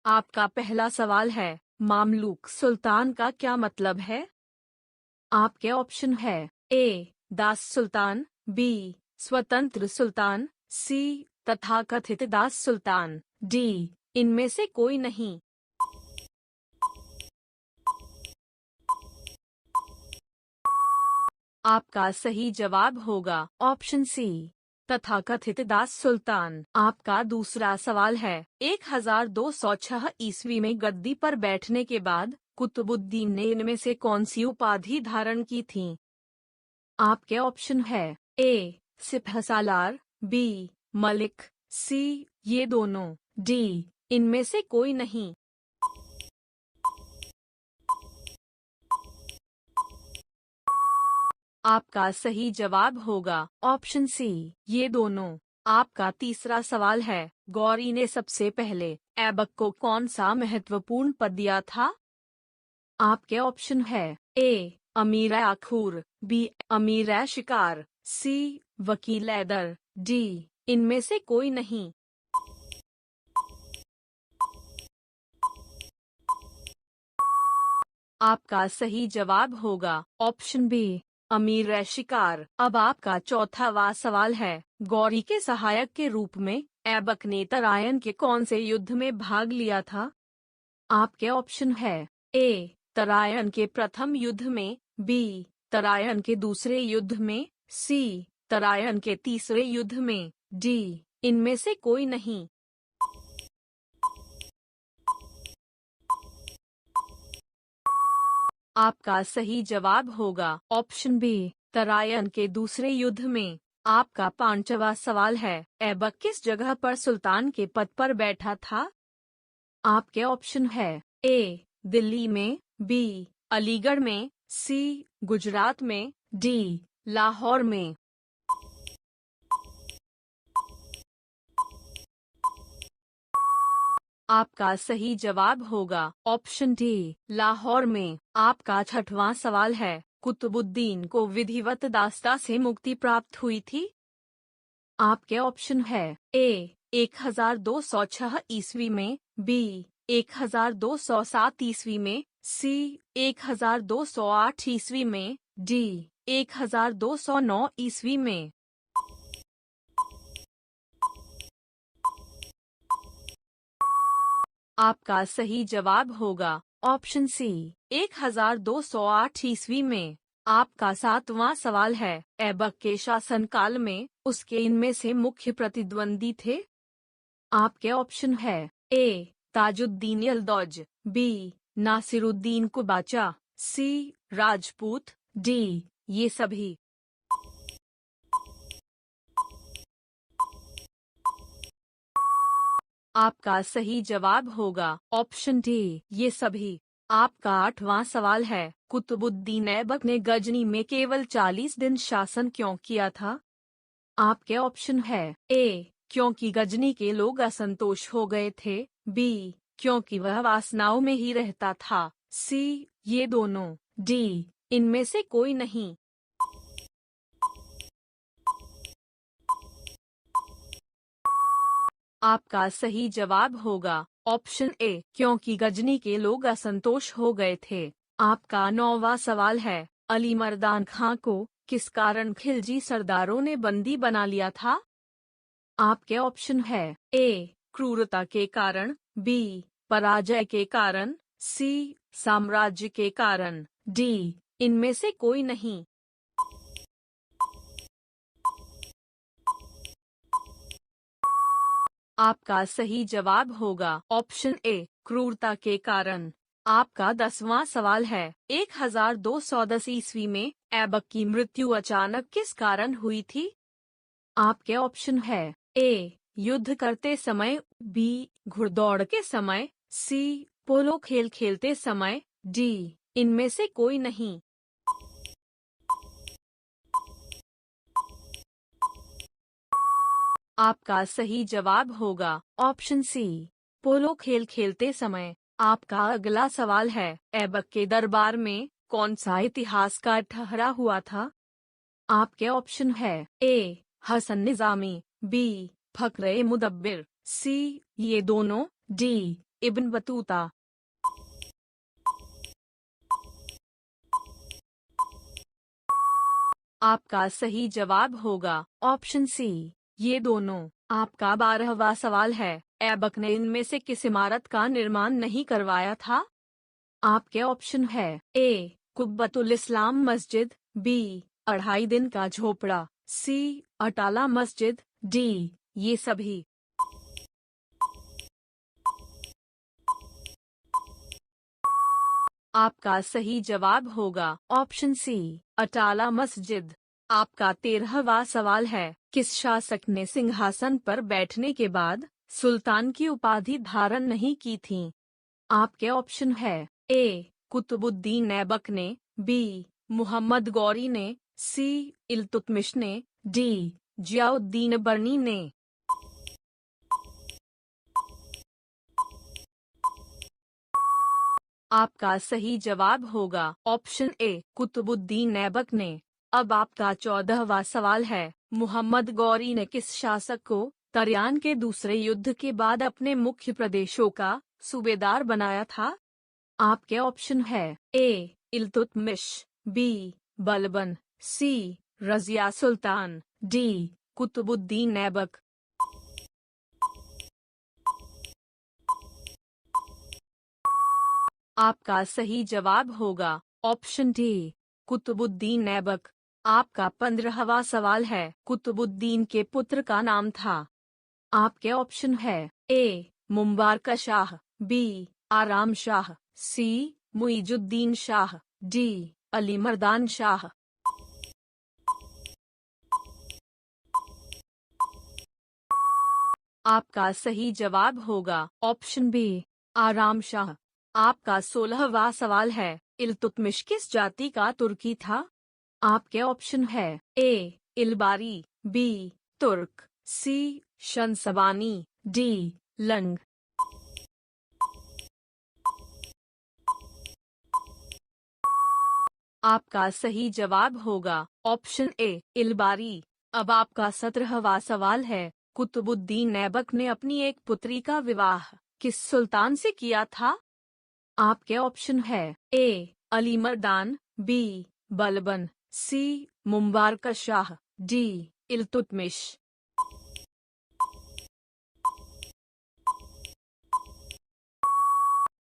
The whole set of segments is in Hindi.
आपका पहला सवाल है, मामलूक सुल्तान का क्या मतलब है? आपके ऑप्शन है ए दास सुल्तान, बी स्वतंत्र सुल्तान, सी तथाकथित दास सुल्तान, डी इनमें से कोई नहीं। आपका सही जवाब होगा ऑप्शन सी तथाकथित दास सुल्तान। आपका दूसरा सवाल है, 1206 ईस्वी में गद्दी पर बैठने के बाद कुतुबुद्दीन ने इनमें से कौन सी उपाधि धारण की थी? आपके ऑप्शन है ए सिपहसालार, बी मलिक, सी ये दोनों, डी इनमें से कोई नहीं। आपका सही जवाब होगा ऑप्शन सी ये दोनों। आपका तीसरा सवाल है, गौरी ने सबसे पहले ऐबक को कौन सा महत्वपूर्ण पद दिया था? आपके ऑप्शन है ए अमीर आखूर, बी अमीर शिकार, सी वकील ऐदर, डी इनमें से कोई नहीं। आपका सही जवाब होगा ऑप्शन बी अमीर शिकार। अब आपका चौथा सवाल है, गौरी के सहायक के रूप में ऐबक ने तरायन के कौन से युद्ध में भाग लिया था? आपके ऑप्शन है ए तरायन के प्रथम युद्ध में, बी तरायन के दूसरे युद्ध में, सी तरायन के तीसरे युद्ध में, डी इनमें से कोई नहीं। आपका सही जवाब होगा ऑप्शन बी तरायन के दूसरे युद्ध में। आपका पांचवा सवाल है, ऐबक किस जगह पर सुल्तान के पद पर बैठा था? आपके ऑप्शन है ए दिल्ली में, बी अलीगढ़ में, सी गुजरात में, डी लाहौर में। आपका सही जवाब होगा ऑप्शन डी लाहौर में। आपका छठवां सवाल है, कुतुबुद्दीन को विधिवत दास्ता से मुक्ति प्राप्त हुई थी? आपके ऑप्शन है ए 1206 ईस्वी में, बी 1207 ईस्वी में, सी 1208 ईस्वी में, डी 1209 ईस्वी में। आपका सही जवाब होगा ऑप्शन सी 1208 ईस्वी में। आपका सातवां सवाल है, ऐबक के शासनकाल में उसके इनमें से मुख्य प्रतिद्वंदी थे? आपके ऑप्शन है ए ताजुद्दीन यलदौज, बी नासिरुद्दीन कुबाचा, सी राजपूत, डी ये सभी। आपका सही जवाब होगा ऑप्शन डी ये सभी। आपका आठवां सवाल है, कुतुबुद्दीन ऐबक ने गजनी में केवल 40 दिन शासन क्यों किया था? आपके ऑप्शन है ए क्योंकि गजनी के लोग असंतोष हो गए थे, बी क्योंकि वह वासनाओं में ही रहता था, सी ये दोनों, डी इनमें से कोई नहीं। आपका सही जवाब होगा ऑप्शन ए क्योंकि गजनी के लोग असंतोष हो गए थे। आपका नौवां सवाल है, अली मर्दान खां को किस कारण खिलजी सरदारों ने बंदी बना लिया था? आपके ऑप्शन है ए क्रूरता के कारण, बी पराजय के कारण, सी साम्राज्य के कारण, डी इनमें से कोई नहीं। आपका सही जवाब होगा ऑप्शन ए क्रूरता के कारण। आपका 10वां सवाल है, 1210 ईस्वी में ऐबक की मृत्यु अचानक किस कारण हुई थी? आपके ऑप्शन है ए युद्ध करते समय, बी घुड़दौड़ के समय, सी पोलो खेल खेलते समय, डी इनमें से कोई नहीं। आपका सही जवाब होगा ऑप्शन सी पोलो खेल खेलते समय। आपका अगला सवाल है, ऐबक के दरबार में कौन सा इतिहासकार ठहरा हुआ था? आपके ऑप्शन है ए हसन निजामी, बी फखरे मुदब्बिर, सी ये दोनों, डी इब्न बतूता। आपका सही जवाब होगा ऑप्शन सी, ये दोनों। आपका 12वां सवाल है, ऐबक ने इनमें से किस इमारत का निर्माण नहीं करवाया था? आपके ऑप्शन है ए कुब्बतुल इस्लाम मस्जिद, बी 2.5 दिन का झोपड़ा, सी अटाला मस्जिद, डी ये सभी। आपका सही जवाब होगा ऑप्शन सी, अटाला मस्जिद। आपका 13वां सवाल है, किस शासक ने सिंहासन पर बैठने के बाद सुल्तान की उपाधि धारण नहीं की थी? आपके ऑप्शन है ए कुतुबुद्दीन ऐबक ने, बी मुहम्मद गौरी ने, सी इल्तुतमिश ने, डी जियाउद्दीन बर्नी ने। आपका सही जवाब होगा ऑप्शन ए कुतुबुद्दीन ऐबक ने। अब आपका 14वां सवाल है, मुहम्मद गौरी ने किस शासक को तरियान के दूसरे युद्ध के बाद अपने मुख्य प्रदेशों का सूबेदार बनाया था? आपके ऑप्शन है ए इल्तुतमिश, बी बलबन, सी रजिया सुल्तान, डी कुतुबुद्दीन ऐबक। आपका सही जवाब होगा ऑप्शन डी कुतुबुद्दीन ऐबक। आपका 15वां सवाल है, कुतुबुद्दीन के पुत्र का नाम था? आपके ऑप्शन है ए मुबारक शाह, बी आराम शाह, सी मुइजुद्दीन शाह, डी अली मर्दान शाह। आपका सही जवाब होगा ऑप्शन बी आराम शाह। आपका 16वां सवाल है, इल्तुतमिश किस जाति का तुर्की था? आपके ऑप्शन है ए इलबारी, बी तुर्क, सी शंसबानी, डी लंग। आपका सही जवाब होगा ऑप्शन ए इलबारी। अब आपका 17वां सवाल है, कुतुबुद्दीन ऐबक ने अपनी एक पुत्री का विवाह किस सुल्तान से किया था? आपके ऑप्शन है ए अली मर्दान, बी बलबन, सी मुबारक शाह, डी इल्तुतमिश।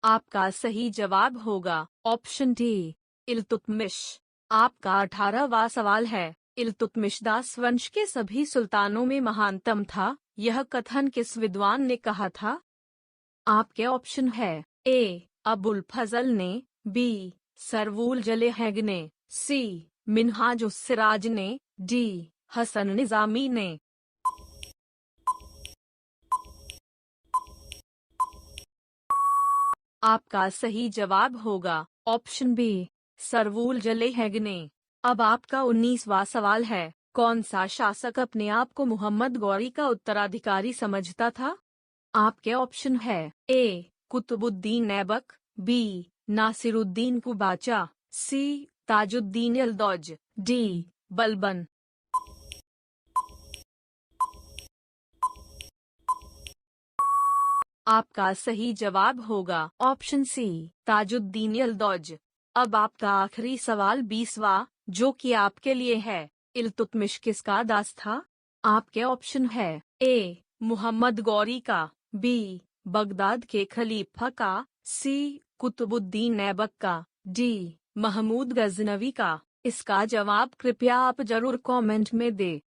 आपका सही जवाब होगा ऑप्शन डी इल्तुतमिश। आपका 18वां सवाल है, इल्तुतमिश दास वंश के सभी सुल्तानों में महानतम था, यह कथन किस विद्वान ने कहा था? आपके ऑप्शन है ए अबुल फजल ने, बी सरवुल जलेहग ने, सी मिन्हाजुस सिराज ने, डी हसन निजामी ने। आपका सही जवाब होगा ऑप्शन बी सरवुल जलेहग ने। अब आपका 19वां सवाल है, कौन सा शासक अपने आप को मुहम्मद गौरी का उत्तराधिकारी समझता था? आपके ऑप्शन है ए कुतुबुद्दीन ऐबक, बी नासिरुद्दीन कुबाचा, सी ताजुद्दीन यल्दौज, डी बलबन। आपका सही जवाब होगा ऑप्शन सी ताजुद्दीन यल्दौज। अब आपका आखिरी सवाल 20वां, जो कि आपके लिए है, इल्तुतमिश किसका दास था? आपके ऑप्शन है ए मुहम्मद गौरी का, बी बगदाद के खलीफा का, सी कुतुबुद्दीन ऐबक का, डी महमूद गजनवी का। इसका जवाब कृपया आप जरूर कमेंट में दें।